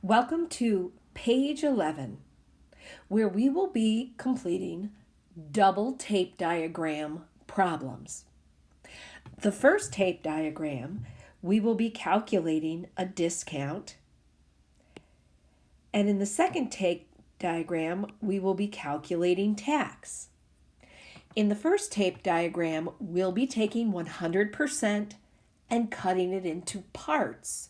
Welcome to page 11, where we will be completing double tape diagram problems. The first tape diagram, we will be calculating a discount, and in the second tape diagram, we will be calculating tax. In the first tape diagram, we'll be taking 100% and cutting it into parts.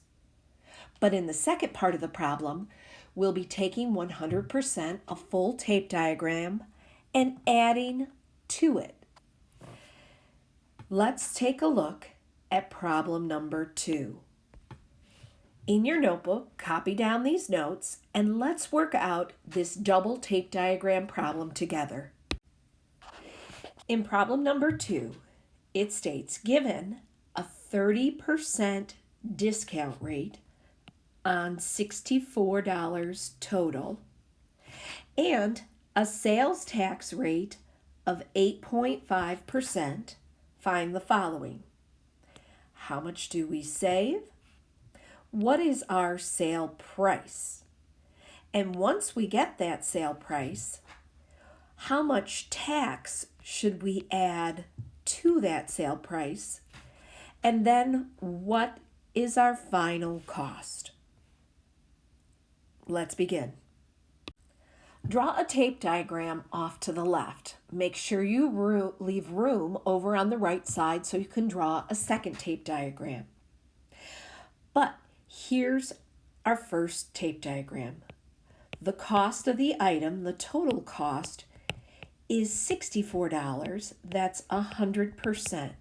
But in the second part of the problem, we'll be taking 100% a full tape diagram and adding to it. Let's take a look at problem number 2. In your notebook, copy down these notes and let's work out this double tape diagram problem together. In problem number 2, it states, given a 30% discount rate on $64 total and a sales tax rate of 8.5%, find the following. How much do we save? What is our sale price? And once we get that sale price, how much tax should we add to that sale price? And then what is our final cost? Let's begin. Draw a tape diagram off to the left. Make sure you leave room over on the right side so you can draw a second tape diagram. But here's our first tape diagram. The cost of the item, the total cost, is $64. That's 100%.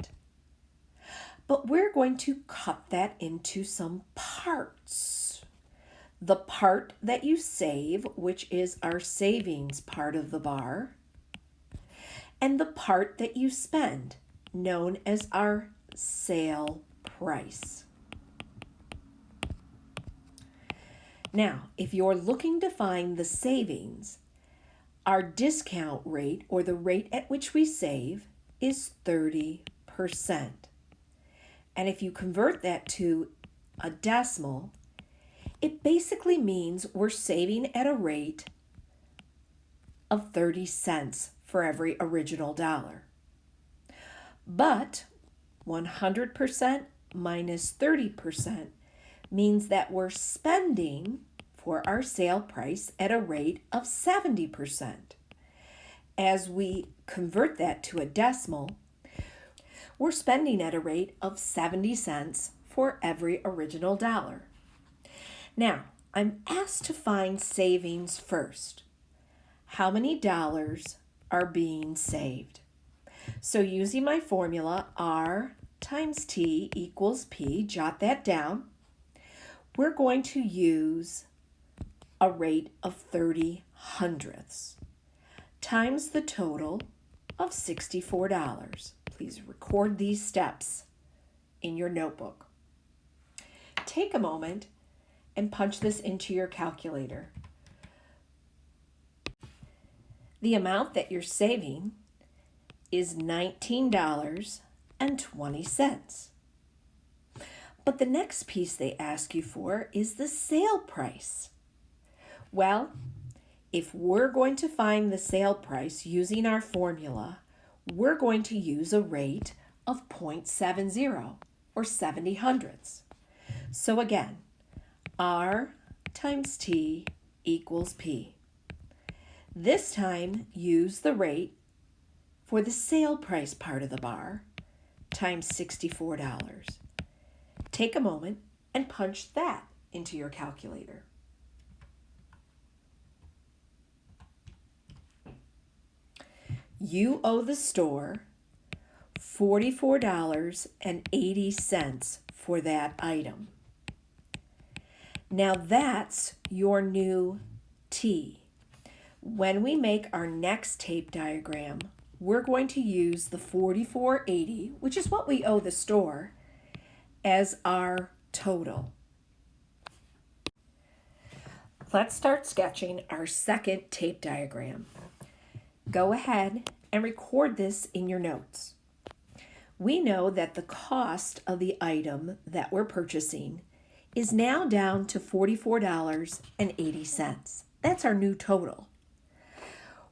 But we're going to cut that into some parts. The part that you save, which is our savings part of the bar, and the part that you spend, known as our sale price. Now, if you're looking to find the savings, our discount rate, or the rate at which we save, is 30%. And if you convert that to a decimal, it basically means we're saving at a rate of 30 cents for every original dollar. But 100% minus 30% means that we're spending for our sale price at a rate of 70%. As we convert that to a decimal, we're spending at a rate of 70 cents for every original dollar. Now, I'm asked to find savings first. How many dollars are being saved? So using my formula, R times T equals P, jot that down, we're going to use a rate of 30 hundredths times the total of $64. Please record these steps in your notebook. Take a moment and punch this into your calculator. The amount that you're saving is $19.20. But the next piece they ask you for is the sale price. Well, if we're going to find the sale price using our formula, we're going to use a rate of 0.70 or 70 hundredths. So again, R times T equals P. This time, use the rate for the sale price part of the bar times $64. Take a moment and punch that into your calculator. You owe the store $44.80 for that item. Now that's your new T. When we make our next tape diagram, we're going to use the $44.80, which is what we owe the store, as our total. Let's start sketching our second tape diagram. Go ahead and record this in your notes. We know that the cost of the item that we're purchasing is now down to $44.80. That's our new total.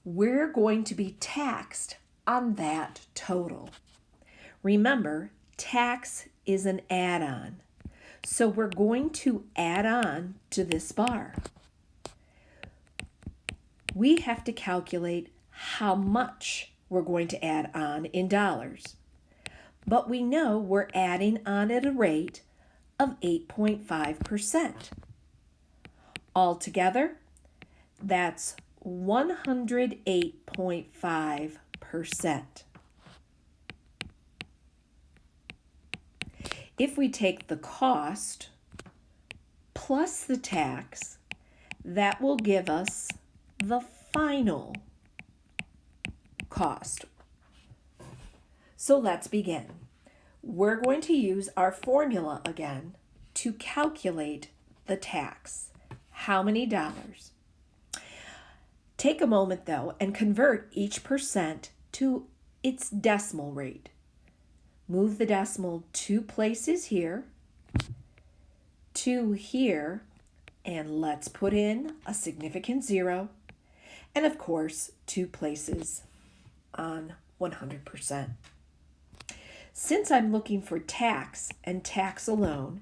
We're going to be taxed on that total. Remember, tax is an add-on. So we're going to add on to this bar. We have to calculate how much we're going to add on in dollars. But we know we're adding on at a rate of 8.5%. Altogether, that's 108.5%. If we take the cost plus the tax, that will give us the final cost. So let's begin. We're going to use our formula again to calculate the tax. How many dollars? Take a moment though and convert each percent to its decimal rate. Move the decimal 2 places here, 2 here, and let's put in a significant 0, and of course 2 places on 100%. Since I'm looking for tax and tax alone,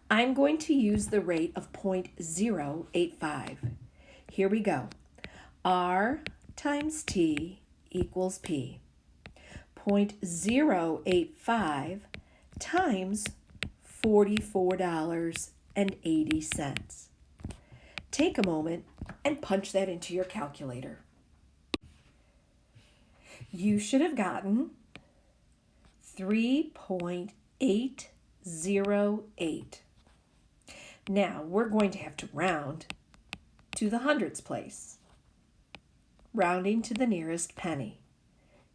I'm going to use the rate of 0.085. Here we go. R times T equals P. 0.085 times $44.80. Take a moment and punch that into your calculator. You should have gotten 3.808. Now we're going to have to round to the hundredths place. Rounding to the nearest penny.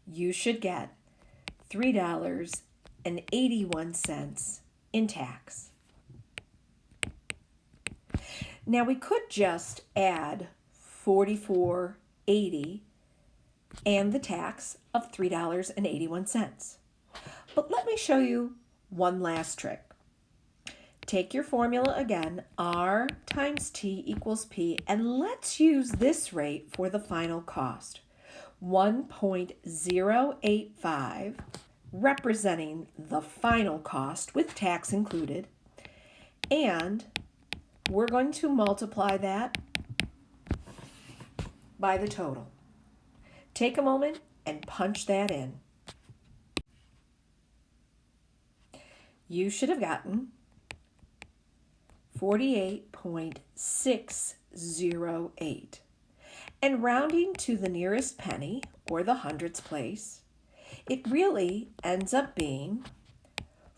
You should get $3.81 in tax. Now we could just add $44.80 and the tax of $3.81. But let me show you one last trick. Take your formula again, R times T equals P, and let's use this rate for the final cost. 1.085, representing the final cost with tax included, and we're going to multiply that by the total. Take a moment and punch that in. You should have gotten 48.608. And rounding to the nearest penny, or the hundredths place, it really ends up being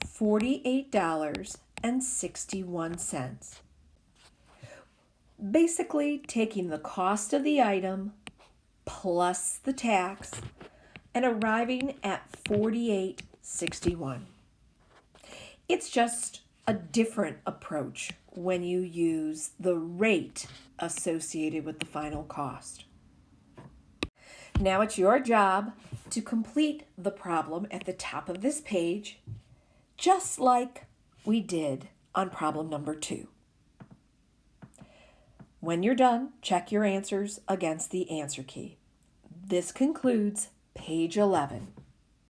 $48.61. Basically taking the cost of the item plus the tax and arriving at $48.61. It's just a different approach when you use the rate associated with the final cost. Now it's your job to complete the problem at the top of this page, just like we did on problem number 2. When you're done, check your answers against the answer key. This concludes page 11.